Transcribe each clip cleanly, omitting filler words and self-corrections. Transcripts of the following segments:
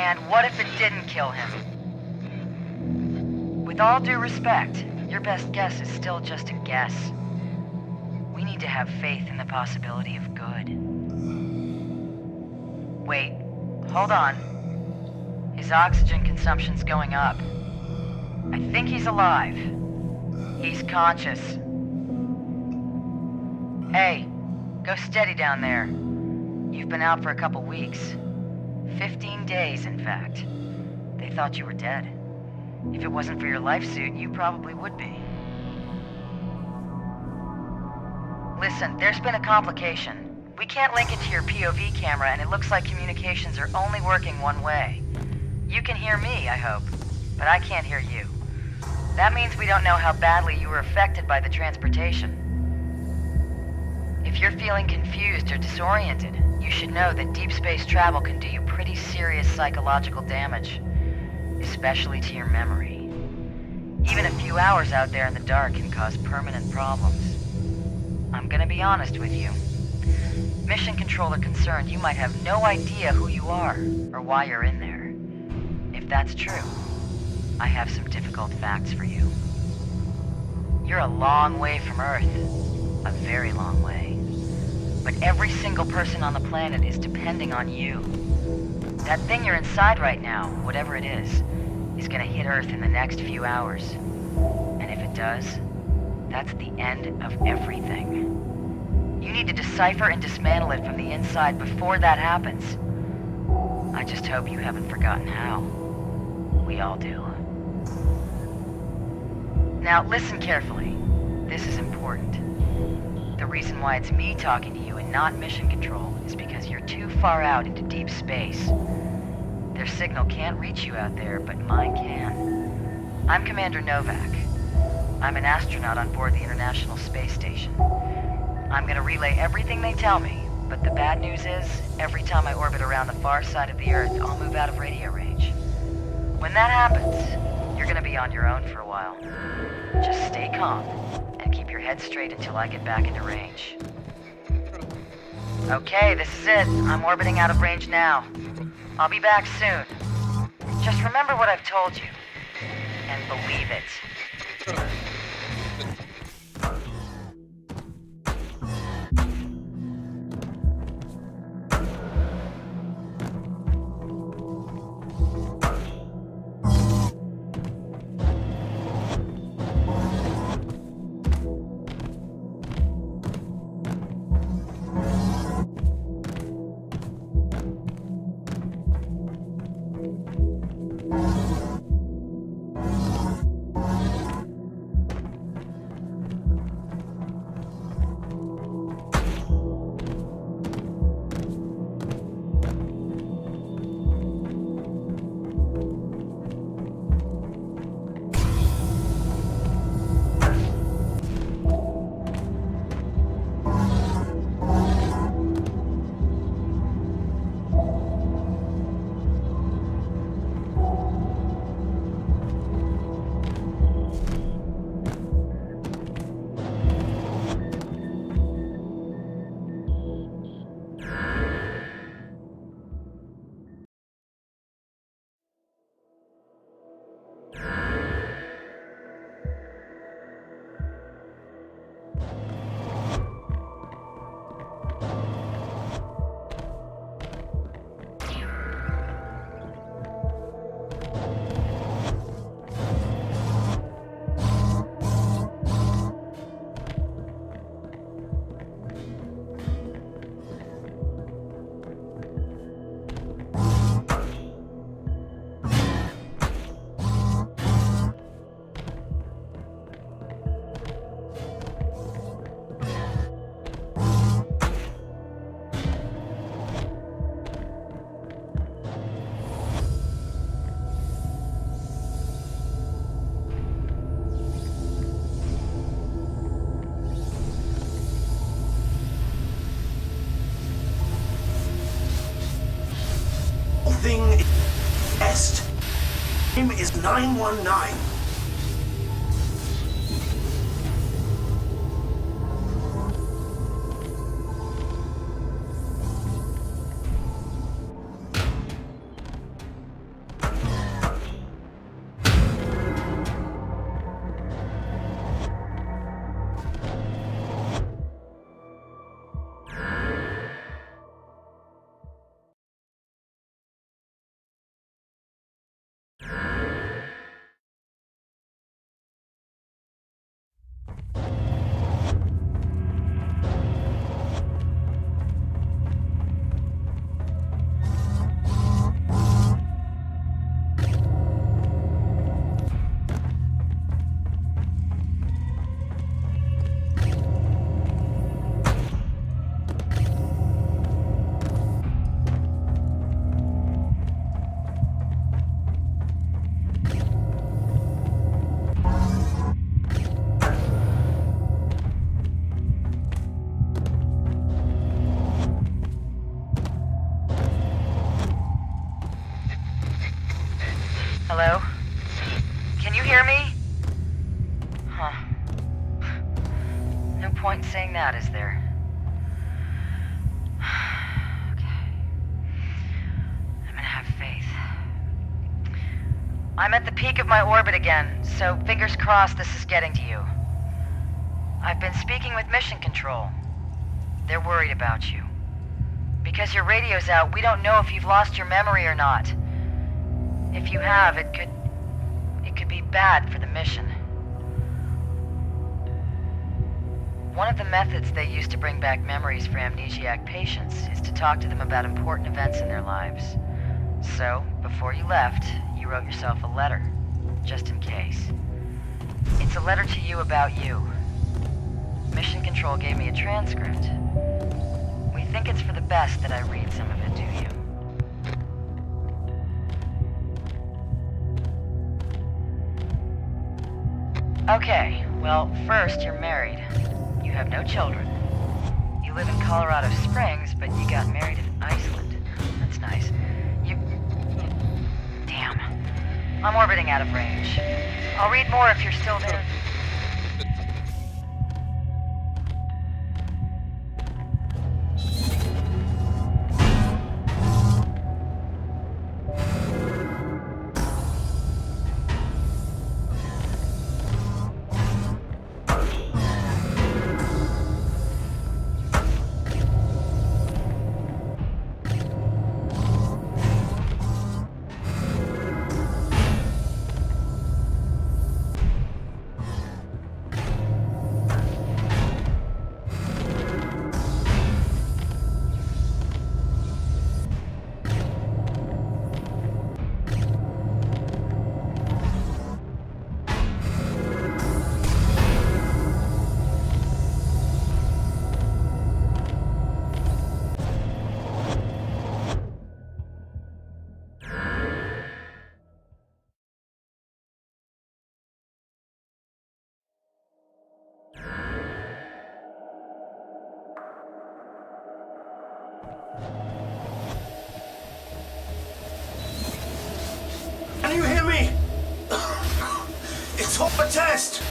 And what if it didn't kill him? With all due respect, your best guess is still just a guess. We need to have faith in the possibility of good. Wait, hold on. His oxygen consumption's going up. I think he's alive. He's conscious. Hey, go steady down there. You've been out for a couple weeks. 15 days, in fact. They thought you were dead. If it wasn't for your life suit, you probably would be. Listen, there's been a complication. We can't link it to your POV camera, and it looks like communications are only working one way. You can hear me, I hope, but I can't hear you. That means we don't know how badly you were affected by the transportation. If you're feeling confused or disoriented, you should know that deep space travel can do you pretty serious psychological damage, especially to your memory. Even a few hours out there in the dark can cause permanent problems. I'm gonna be honest with you. Mission Control are concerned you might have no idea who you are or why you're in there. If that's true, I have some difficult facts for you. You're a long way from Earth. A very long way. But every single person on the planet is depending on you. That thing you're inside right now, whatever it is gonna hit Earth in the next few hours. And if it does, that's the end of everything. You need to decipher and dismantle it from the inside before that happens. I just hope you haven't forgotten how. We all do. Now listen carefully. This is important. The reason why it's me talking to you and not Mission Control is because you're too far out into deep space. Their signal can't reach you out there, but mine can. I'm Commander Novak. I'm an astronaut on board the International Space Station. I'm gonna relay everything they tell me, but the bad news is, every time I orbit around the far side of the Earth, I'll move out of radio range. When that happens, you're gonna be on your own for a while. Just stay calm, and keep your head straight until I get back into range. Okay, this is it. I'm orbiting out of range now. I'll be back soon. Just remember what I've told you, and believe it. Thing est. Name is 919. Hello? Can you hear me? Huh. No point in saying that, is there? Okay. I'm gonna have faith. I'm at the peak of my orbit again, so fingers crossed this is getting to you. I've been speaking with Mission Control. They're worried about you. Because your radio's out, we don't know if you've lost your memory or not. If you have, it could be bad for the mission. One of the methods they use to bring back memories for amnesiac patients is to talk to them about important events in their lives. So, before you left, you wrote yourself a letter, just in case. It's a letter to you about you. Mission Control gave me a transcript. We think it's for the best that I read some of it to you. Okay, well, first, you're married. You have no children. You live in Colorado Springs, but you got married in Iceland. That's nice. Damn. I'm orbiting out of range. I'll read more if you're still there. Can you hear me? It's all a test.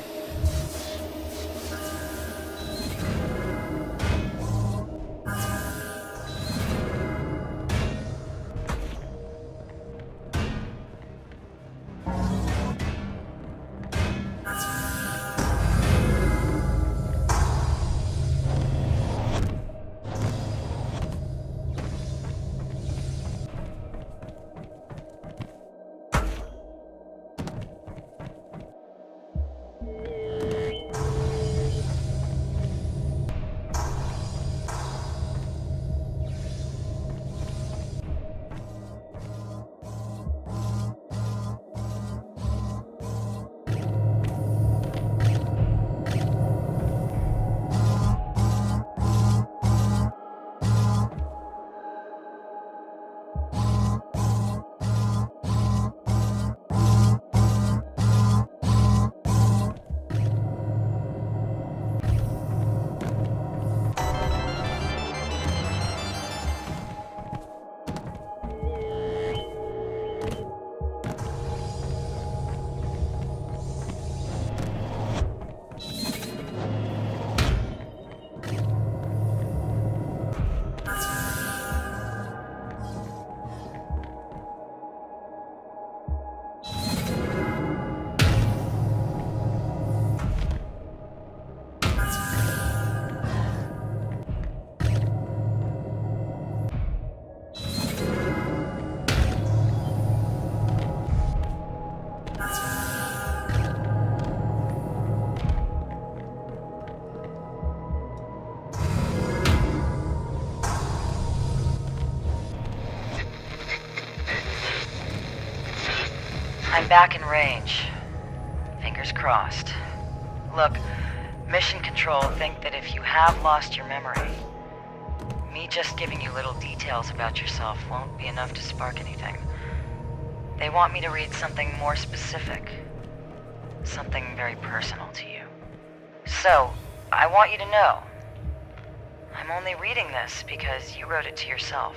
I'm back in range. Fingers crossed. Look, Mission Control think that if you have lost your memory, me just giving you little details about yourself won't be enough to spark anything. They want me to read something more specific. Something very personal to you. So, I want you to know, I'm only reading this because you wrote it to yourself.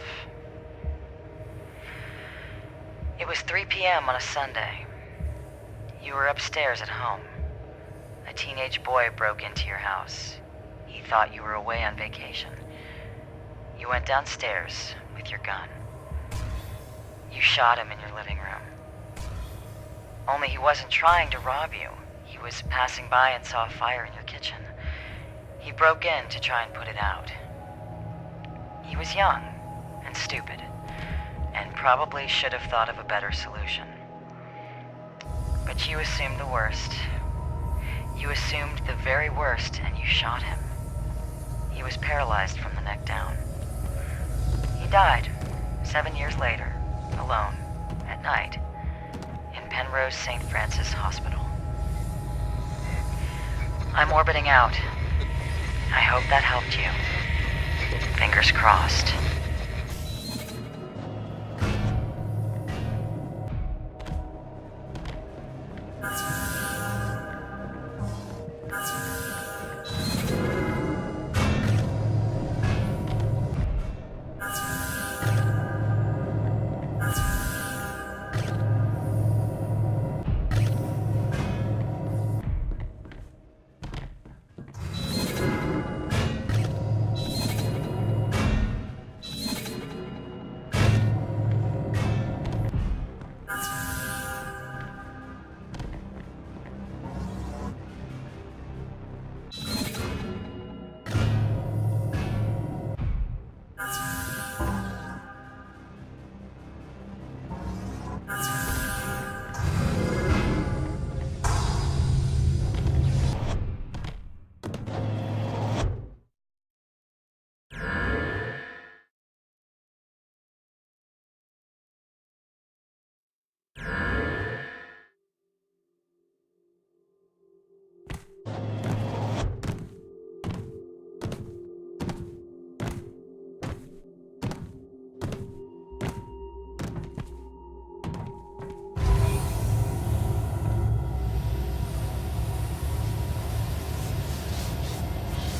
It It was 3 p.m. on a Sunday. You were upstairs at home. A teenage boy broke into your house. He thought you were away on vacation. You went downstairs with your gun. You shot him in your living room. Only he wasn't trying to rob you. He was passing by and saw a fire in your kitchen. He broke in to try and put it out. He was young and stupid, and probably should have thought of a better solution. But you assumed the worst. You assumed the very worst, and you shot him. He was paralyzed from the neck down. He died 7 years later, alone, at night, in Penrose St. Francis Hospital. I'm orbiting out. I hope that helped you. Fingers crossed.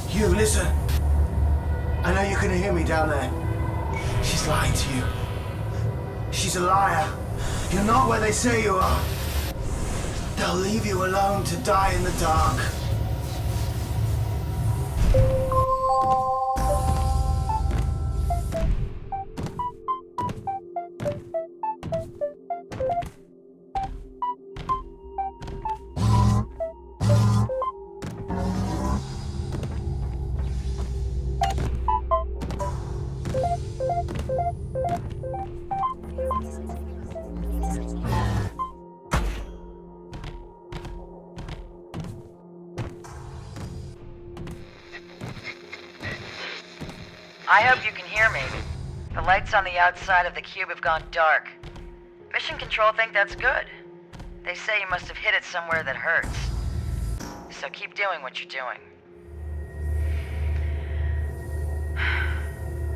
You, listen. I know you can hear me down there. She's lying to you. She's a liar. You're not where they say you are. They'll leave you alone to die in the dark. I hope you can hear me. The lights on the outside of the cube have gone dark. Mission Control think that's good. They say you must have hit it somewhere that hurts. So keep doing what you're doing.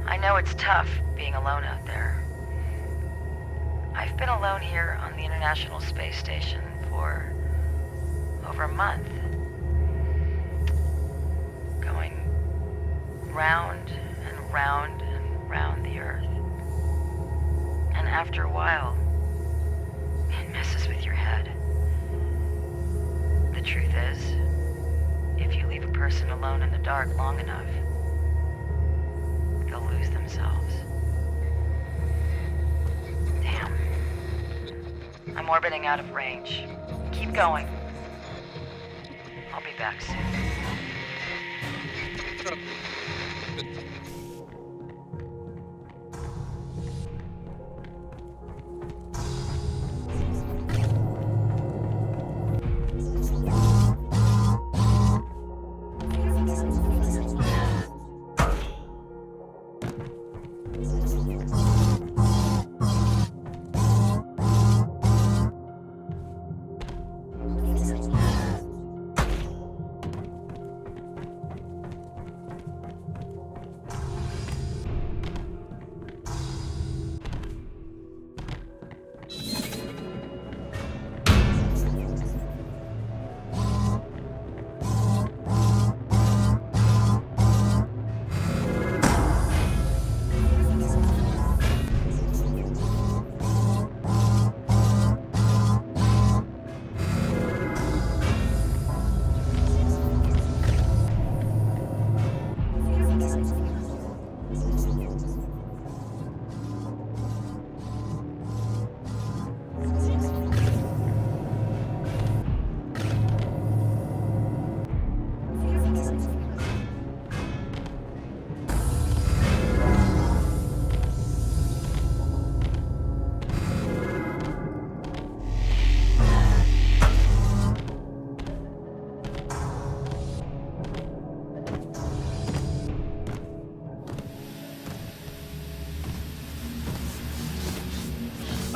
I know it's tough being alone out there. I've been alone here on the International Space Station for over a month. Going round and round and round the Earth. And after a while, it messes with your head. The truth is, if you leave a person alone in the dark long enough, they'll lose themselves. Damn. I'm orbiting out of range. Keep going. I'll be back soon.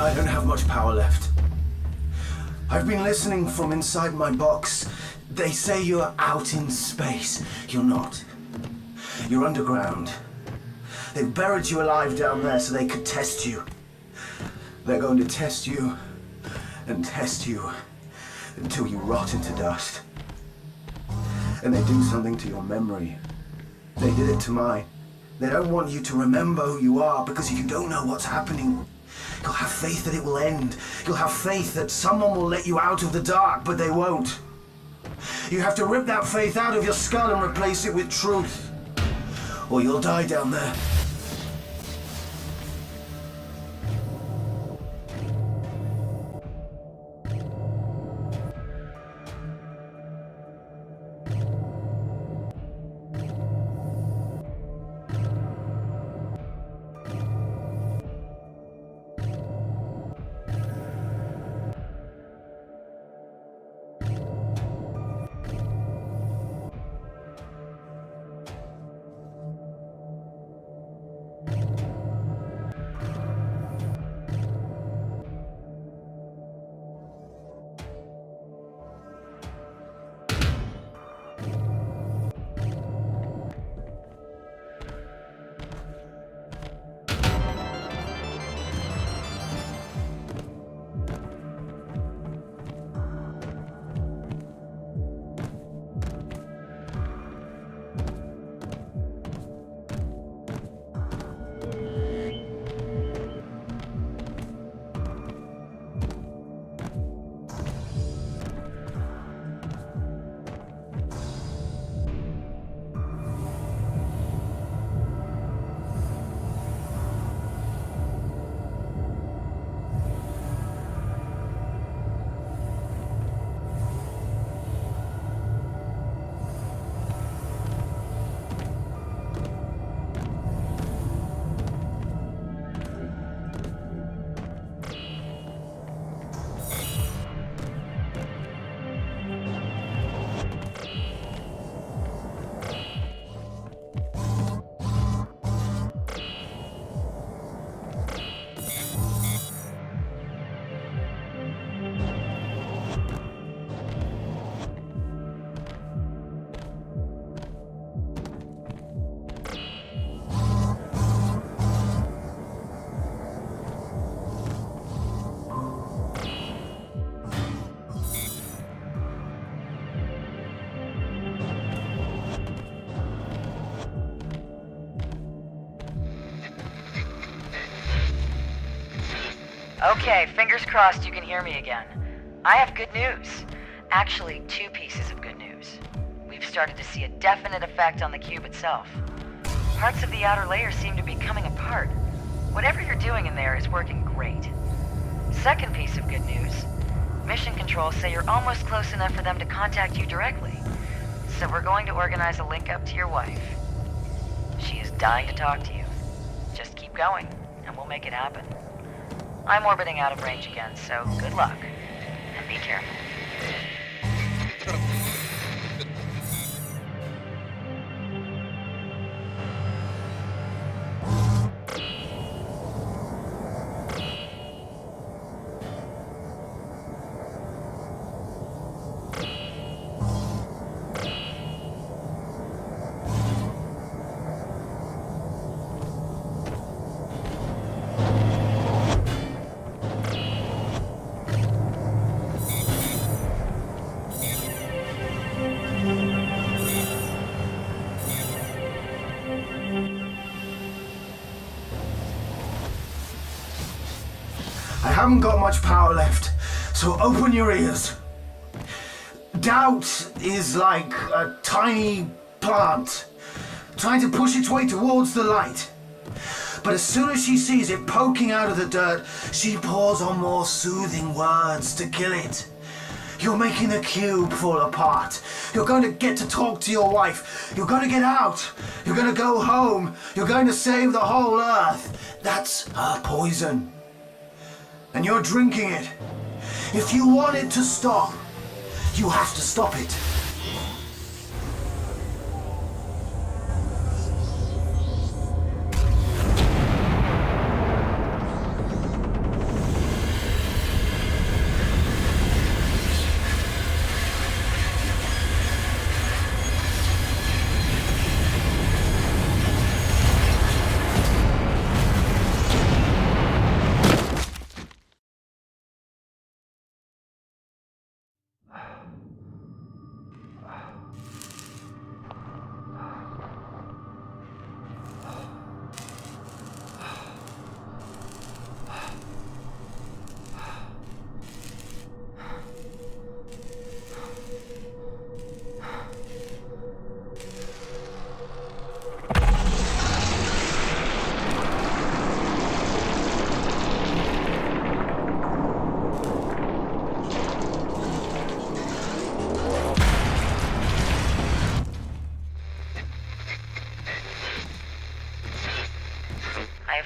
I don't have much power left. I've been listening from inside my box. They say you're out in space. You're not. You're underground. They've buried you alive down there so they could test you. They're going to test you and test you until you rot into dust. And they do something to your memory. They did it to mine. They don't want you to remember who you are because you don't know what's happening. You'll have faith that it will end. You'll have faith that someone will let you out of the dark, but they won't. You have to rip that faith out of your skull and replace it with truth. Or you'll die down there. Okay, fingers crossed you can hear me again. I have good news. Actually, two pieces of good news. We've started to see a definite effect on the cube itself. Parts of the outer layer seem to be coming apart. Whatever you're doing in there is working great. Second piece of good news. Mission Control say you're almost close enough for them to contact you directly. So we're going to organize a link up to your wife. She is dying to talk to you. Just keep going, and we'll make it happen. I'm orbiting out of range again, so good luck. And be careful. I haven't got much power left, so open your ears. Doubt is like a tiny plant trying to push its way towards the light. But as soon as she sees it poking out of the dirt, she pours on more soothing words to kill it. You're making the cube fall apart. You're going to get to talk to your wife. You're going to get out. You're going to go home. You're going to save the whole Earth. That's her poison. And you're drinking it. If you want it to stop, you have to stop it.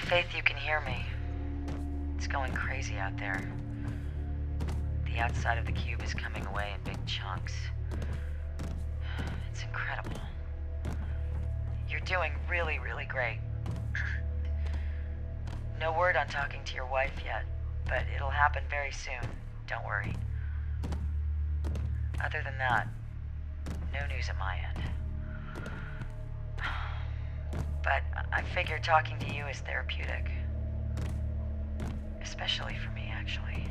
Faith, you can hear me. It's going crazy out there. The outside of the cube is coming away in big chunks. It's incredible. You're doing really, really great. No word on talking to your wife yet, but it'll happen very soon. Don't worry. Other than that, no news at my end. But I figure talking to you is therapeutic. Especially for me, actually.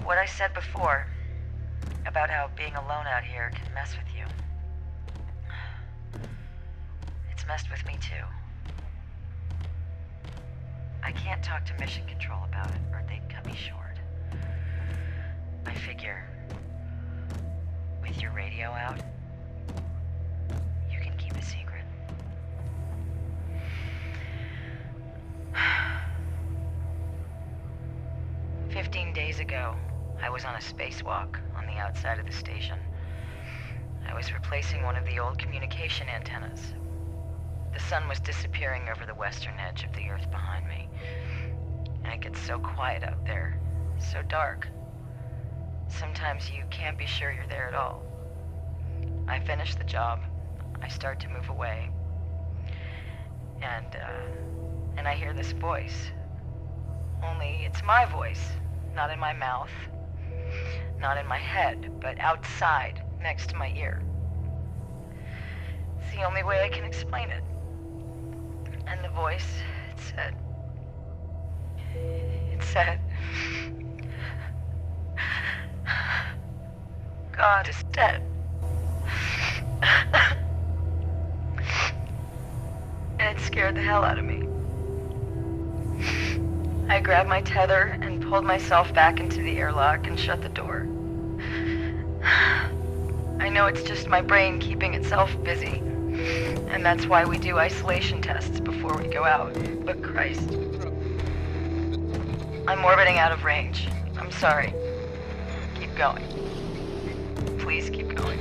What I said before about how being alone out here can mess with you. It's messed with me too. I can't talk to Mission Control about it, or they'd cut me short. I figure, with your radio out, you can keep a secret. 15 days ago, I was on a spacewalk on the outside of the station. I was replacing one of the old communication antennas. The sun was disappearing over the western edge of the Earth behind me. And it gets so quiet out there, so dark. Sometimes you can't be sure you're there at all. I finish the job. I start to move away. And I hear this voice. Only it's my voice, not in my mouth, not in my head, but outside, next to my ear. It's the only way I can explain it. And the voice, it said, God is dead. And it scared the hell out of me. I grabbed my tether and pulled myself back into the airlock and shut the door. I know it's just my brain keeping itself busy, and that's why we do isolation tests before we go out, but Christ. I'm orbiting out of range. I'm sorry. Keep going. Please keep going.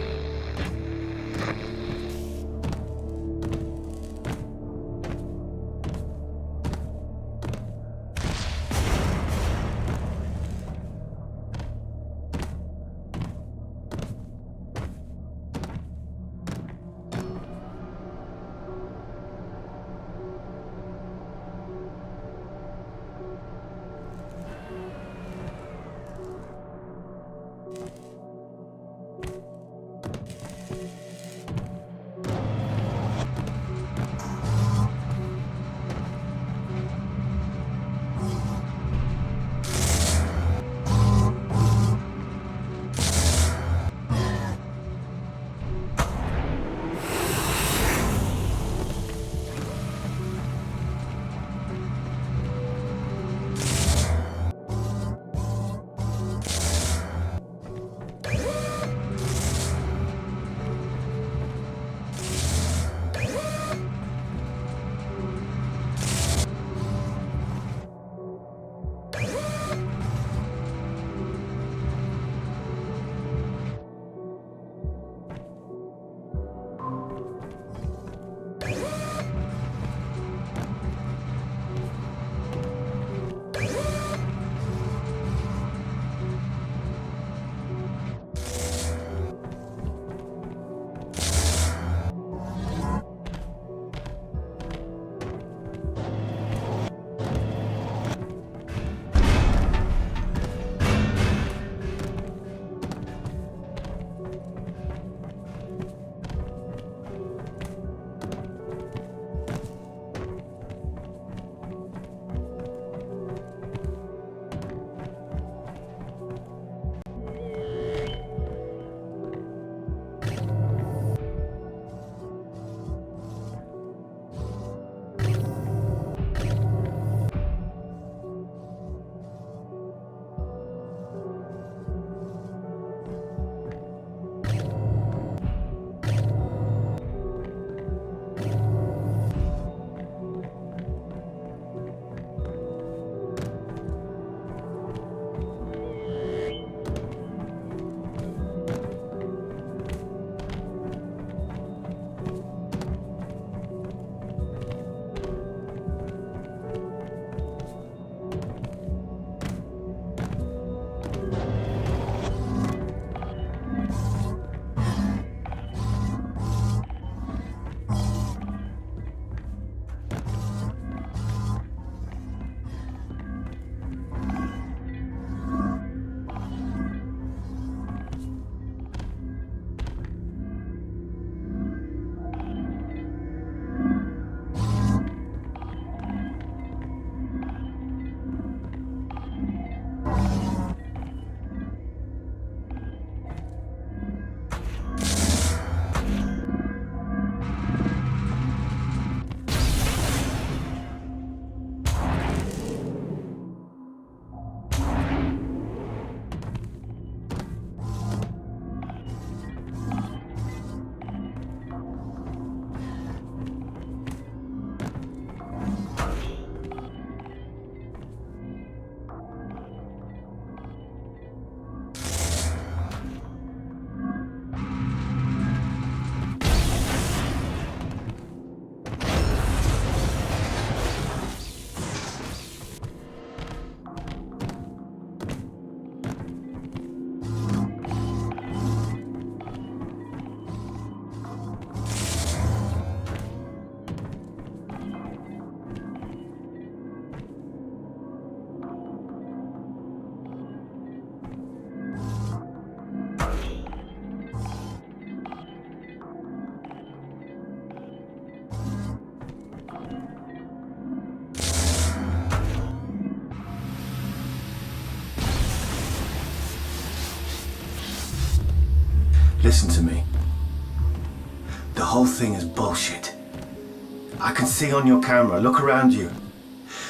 Listen to me. The whole thing is bullshit. I can see on your camera. Look around you.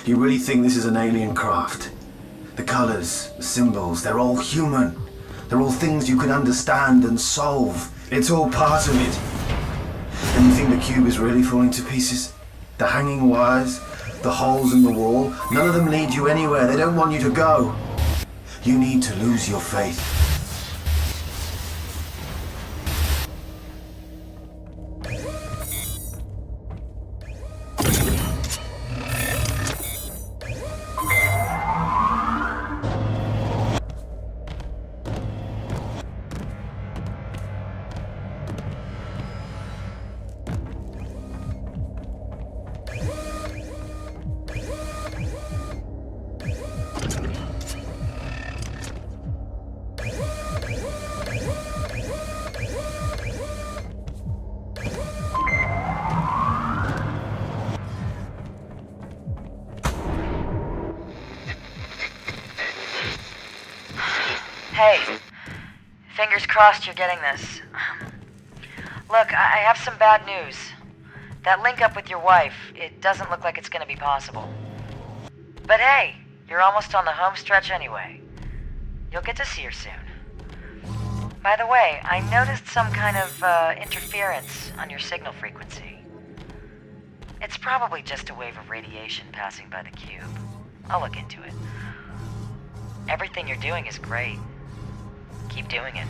You really think this is an alien craft? The colors, the symbols, they're all human. They're all things you can understand and solve. It's all part of it. And you think the cube is really falling to pieces? The hanging wires, the holes in the wall, none of them lead you anywhere. They don't want you to go. You need to lose your faith. Hey, fingers crossed you're getting this. Look, I have some bad news. That link up with your wife, it doesn't look like it's gonna be possible. But hey, you're almost on the home stretch anyway. You'll get to see her soon. By the way, I noticed some kind of interference on your signal frequency. It's probably just a wave of radiation passing by the cube. I'll look into it. Everything you're doing is great. Keep doing it.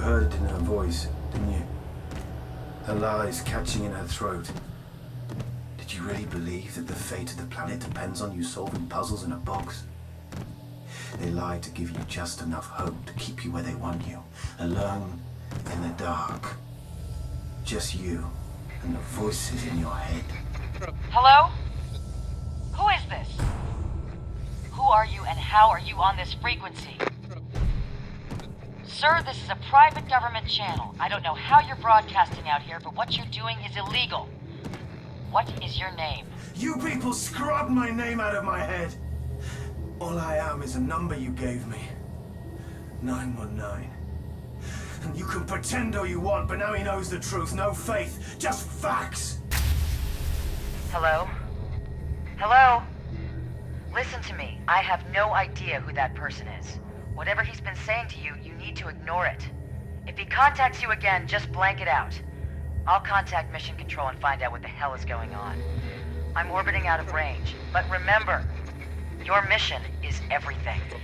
heard it in her voice, didn't you? Her lies catching in her throat. Did you really believe that the fate of the planet depends on you solving puzzles in a box? They lied to give you just enough hope to keep you where they want you, alone in the dark. Just you and the voices in your head. Hello? Who is this? Who are you and how are you on this frequency? Sir, this is a private government channel. I don't know how you're broadcasting out here, but what you're doing is illegal. What is your name? You people scrubbed my name out of my head. All I am is a number you gave me. 919. And you can pretend all you want, but now he knows the truth. No faith, just facts. Hello? Hello? Listen to me. I have no idea who that person is. Whatever he's been saying to you, you need to ignore it. If he contacts you again, just blank it out. I'll contact Mission Control and find out what the hell is going on. I'm orbiting out of range, but remember, your mission is everything. The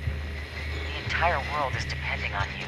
entire world is depending on you.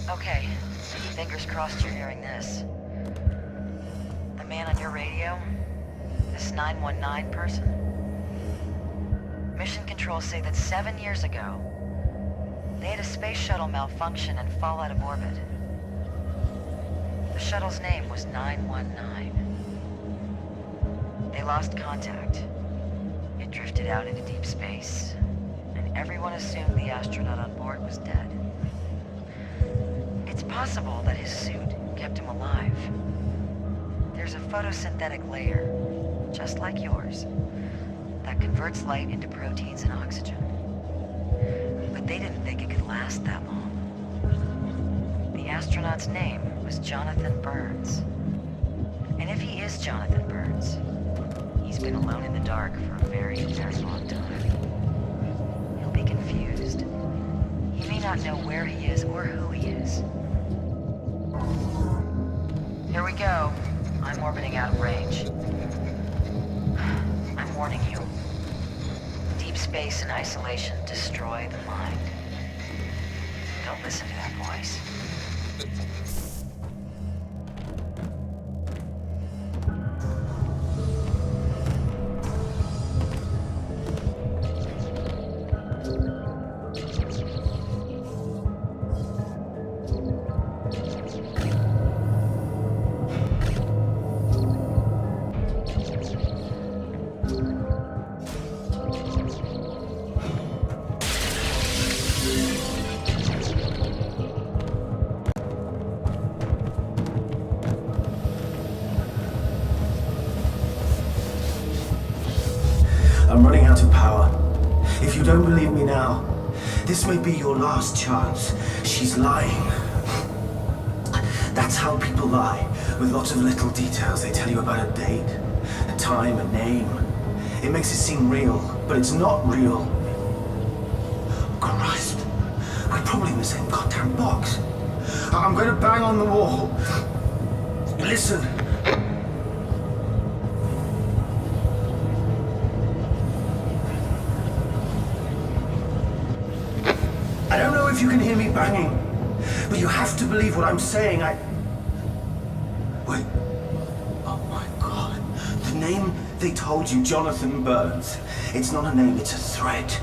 Okay, fingers crossed you're hearing this. The man on your radio, this 919 person. Mission Control say that 7 years ago, they had a space shuttle malfunction and fall out of orbit. The shuttle's name was 919. They lost contact. It drifted out into deep space, and everyone assumed the astronaut on board was dead. It's possible that his suit kept him alive. There's a photosynthetic layer, just like yours, that converts light into proteins and oxygen. But they didn't think it could last that long. The astronaut's name was Jonathan Burns. And if he is Jonathan Burns, he's been alone in the dark for a very, very long time. He'll be confused. He may not know where he is or who he is. Here we go. I'm orbiting out of range. I'm warning you. Deep space and isolation destroy the mind. Don't listen to that voice. I'm running out of power. If you don't believe me now, this may be your last chance. She's lying. That's how people lie, with lots of little details. They tell you about a date, a time, a name. It makes it seem real, but it's not real. Christ, we're probably in the same goddamn box. I'm going to bang on the wall. Listen. I don't know if you can hear me banging, but you have to believe what I'm saying. Wait. Oh my God. The name they told you, Jonathan Burns. It's not a name, it's a threat.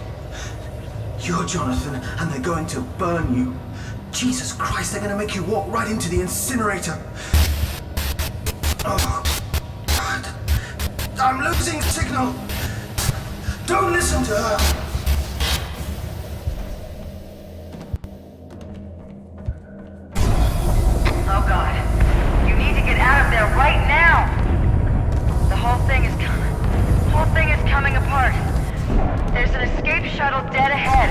You're Jonathan, and they're going to burn you. Jesus Christ, they're going to make you walk right into the incinerator. Oh, God. I'm losing signal. Don't listen to her. Oh God, you need to get out of there right now! The whole thing is coming apart. There's an escape shuttle dead ahead.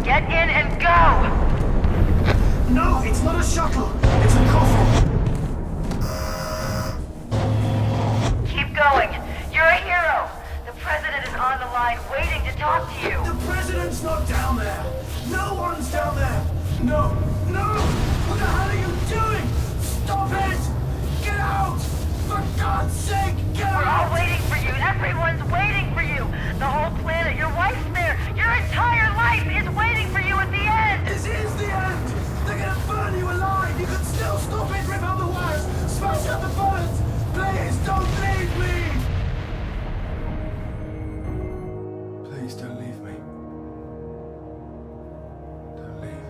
Get in and go! No, it's not a shuttle. It's a coffin. Keep going. You're a hero. The president is on the line waiting to talk to you. The president's not down there. No one's down there. No, no! What the hell are you doing? Stop it! Get out! For God's sake, get We're all out! waiting for you. Everyone's waiting for you. The whole planet, your wife's there. Your entire life is waiting for you at the end. This is the end! They're gonna burn you alive! You can still stop it! Rip out the wires! Smash out the bullets! Please don't leave me! Please don't leave me. Don't leave.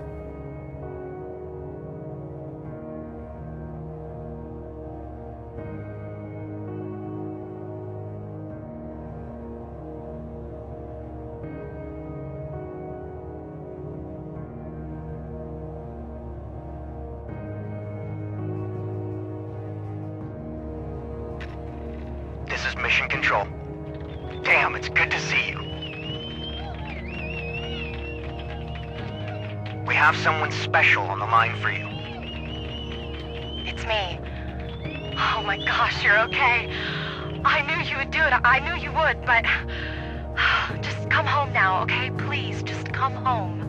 This is Mission Control. Damn, it's good to see you. We have someone special on the line for you. It's me. Oh my gosh, you're okay. I knew you would do it. I knew you would, but just come home now, okay? Please, just come home.